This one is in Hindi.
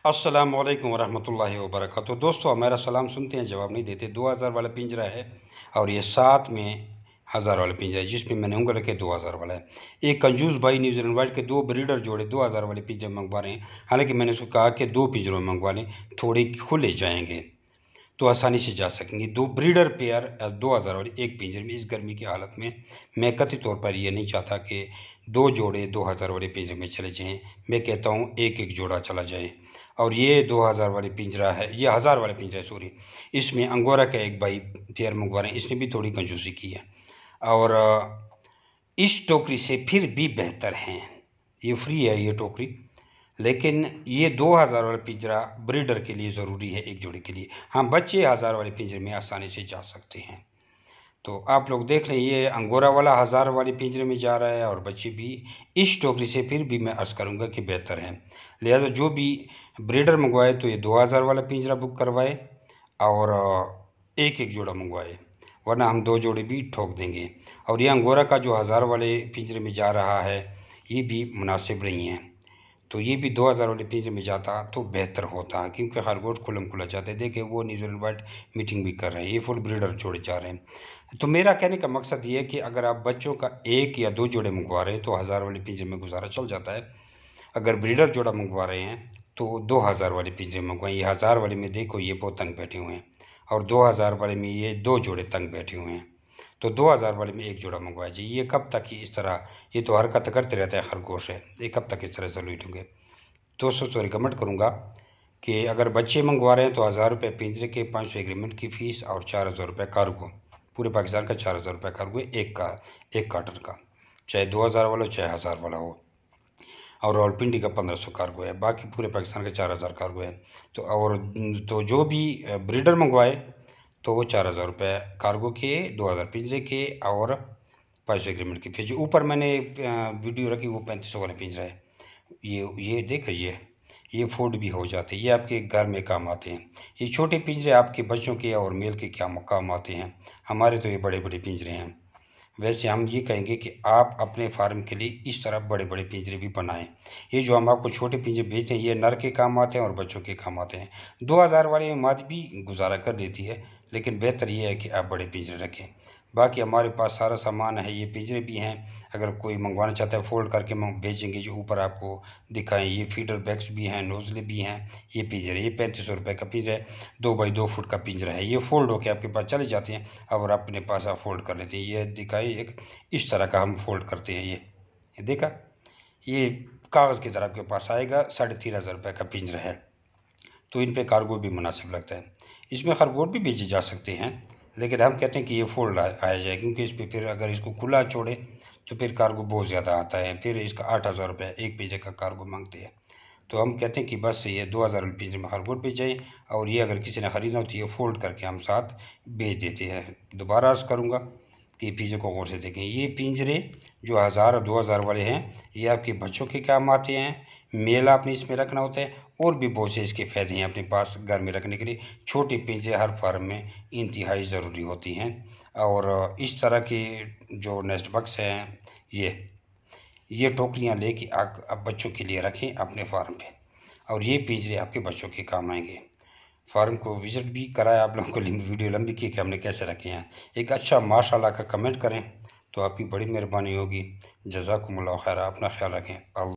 अस्सलाम वालेकुम वरहमतुल्लाहि वबरकातुहू। दोस्तों, हमारा सलाम सुनते हैं, जवाब नहीं देते। 2000 वाला पिंजरा है और ये साथ में 1000 वाला पिंजरा है जिसमें मैंने उंगल रखे 2000 वाला है। एक कंजूस भाई न्यूजीलैंड वाइट के दो ब्रीडर जोड़े 2000 वाले पिंजरे मंगवा रहे हैं। हालांकि मैंने उसको कहा कि दो पिंजरों में मंगवा लें, थोड़े खुले जाएंगे तो आसानी से जा सकेंगे। दो ब्रीडर पेयर 2000 वाली एक पिंजरे में। इस गर्मी की हालत में मैं कतई तौर पर ये नहीं चाहता कि दो जोड़े 2000 वाले पिंजरे में चले जाएं। मैं कहता हूँ एक एक जोड़ा चला जाए। और ये 2000 वाली पिंजरा है, ये 1000 वाला पिंजरा है, सॉरी। इसमें अंगोरा का एक भाई पेयर मंगवा रहे हैं, इसने भी थोड़ी कंजूसी की है और इस टोकरी से फिर भी बेहतर हैं। ये फ्री है ये टोकरी, लेकिन ये 2000 वाला पिंजरा ब्रीडर के लिए ज़रूरी है एक जोड़ी के लिए। हाँ, बच्चे 1000 वाले पिंजरे में आसानी से जा सकते हैं। तो आप लोग देख लें, ये अंगोरा वाला 1000 वाले पिंजरे में जा रहा है और बच्चे भी इस टोकरी से फिर भी मैं अर्ज़ करूँगा कि बेहतर है। लिहाजा जो भी ब्रीडर मंगवाए तो ये 2000 वाला पिंजरा बुक करवाए और एक एक जोड़ा मंगवाए, वरना हम दो जोड़े भी ठोक देंगे। और ये अंगोरा का जो 1000 वाले पिंजरे में जा रहा है ये भी मुनासिब नहीं है, तो ये भी 2000 वाले पिंजरे में जाता तो बेहतर होता है, क्योंकि खरगोश खुलम खुला जाते हैं। देखिए वो न्यूजीलैंड वाइट मीटिंग भी कर रहे हैं, ये फुल ब्रीडर जोड़े जा रहे हैं। तो मेरा कहने का मकसद ये है कि अगर आप बच्चों का एक या दो जोड़े मंगवा रहे हैं तो 1000 वाले पिंजरे में गुजारा चल जाता है। अगर ब्रीडर जोड़ा मंगवा रहे हैं तो 2000 वाले पिंजरे मंगवाएं। ये 1000 वाले में देखो ये बहुत तंग बैठे हुए हैं और 2000 वाले में ये दो जोड़े तंग बैठे हुए हैं। तो 2000 वाले में एक जोड़ा मंगवाया जी। ये कब तक ही इस तरह, ये तो हरकत करते रहता है खरगोश है, ये कब तक इस तरह सलूट होंगे। दोस्तों तो रिकमेंड करूँगा कि अगर बच्चे मंगवा रहे हैं तो 1000 रुपये पिंजरे के, 500 एग्रीमेंट की फ़ीस और 4000 रुपये कार्गो। पूरे पाकिस्तान का 4000 रुपये कार्गो एक कार्टन का, चाहे 2000 वाला हो चाहे 1000 वाला हो। और रावलपिंडी का 1500 कार्गो है, बाकी पूरे पाकिस्तान का 4000 कार्गो है। तो जो भी ब्रीडर मंगवाए तो वो 4000 रुपये कार्गो के, 2000 पिंजरे के और 500 एग्रीमेंट की फीस। जो ऊपर मैंने वीडियो रखी वो 3500 वाला पिंजरा है। ये देख ये फोल्ड भी हो जाते हैं, ये आपके घर में काम आते हैं। ये छोटे पिंजरे आपके बच्चों के और मेल के क्या काम आते हैं, हमारे तो ये बड़े बड़े पिंजरे हैं। वैसे हम ये कहेंगे कि आप अपने फार्म के लिए इस तरह बड़े बड़े पिंजरे भी बनाएं। ये जो हम आपको छोटे पिंजरे बेचते हैं ये नर के काम आते हैं और बच्चों के काम आते हैं। 2000 वाले में माद भी गुजारा कर लेती है, लेकिन बेहतर ये है कि आप बड़े पिंजरे रखें। बाकी हमारे पास सारा सामान है, ये पिंजरे भी हैं, अगर कोई मंगवाना चाहता है फ़ोल्ड करके हम भेजेंगे। जो ऊपर आपको दिखाएं ये फीडर बैग्स भी हैं, नोज़लें भी हैं। ये पिंजरे, ये 3500 रुपये का पिंजरा है, 2 बाई 2 फुट का पिंजरा है। ये फ़ोल्ड होकर आपके पास चले जाते हैं और अपने पास आप फ़ोल्ड कर लेते हैं। ये दिखाई एक इस तरह का हम फ़ोल्ड करते हैं। ये देखा, ये कागज़ की तरह आपके पास आएगा। 3500 रुपये का पिंजरा है, तो इन पे कार्गो भी मुनासिब लगता है। इसमें खरगोश भी बेचे जा सकते हैं, लेकिन हम कहते हैं कि ये फोल्ड आया जाए, क्योंकि इस पर फिर अगर इसको खुला छोड़े तो फिर कार्गो बहुत ज़्यादा आता है। फिर इसका 8000 रुपये एक पिंजरे का कार्गो मांगते हैं। तो हम कहते हैं कि बस ये 2000 पिंजरे में खरगोश बेच जाए, और ये अगर किसी ने ख़रीदना होती है फोल्ड करके हम साथ बेच देते हैं। दोबारा अर्ज़ करूँगा कि पिंजरे को गौर से देखें। ये पिंजरे जो 1000 और 2000 वाले हैं ये आपके बच्चों के काम आते हैं। मेल आपने इसमें रखना होता है, और भी बहुत से इसके फ़ायदे हैं अपने पास घर में रखने के लिए। छोटे पिंजरे हर फार्म में इंतहाई ज़रूरी होती हैं। और इस तरह के जो नेस्ट बक्स हैं, ये टोकरियाँ लेके आप बच्चों के लिए रखें अपने फार्म पे, और ये पिंजरे आपके बच्चों के काम आएंगे। फार्म को विज़िट भी कराया आप लोगों को, वीडियो लंबी की कि हमने कैसे रखे हैं। एक अच्छा माशाल्लाह का कमेंट करें तो आपकी बड़ी मेहरबानी होगी। जज़ाकुमुल्लाह खैर, अपना ख्याल रखें।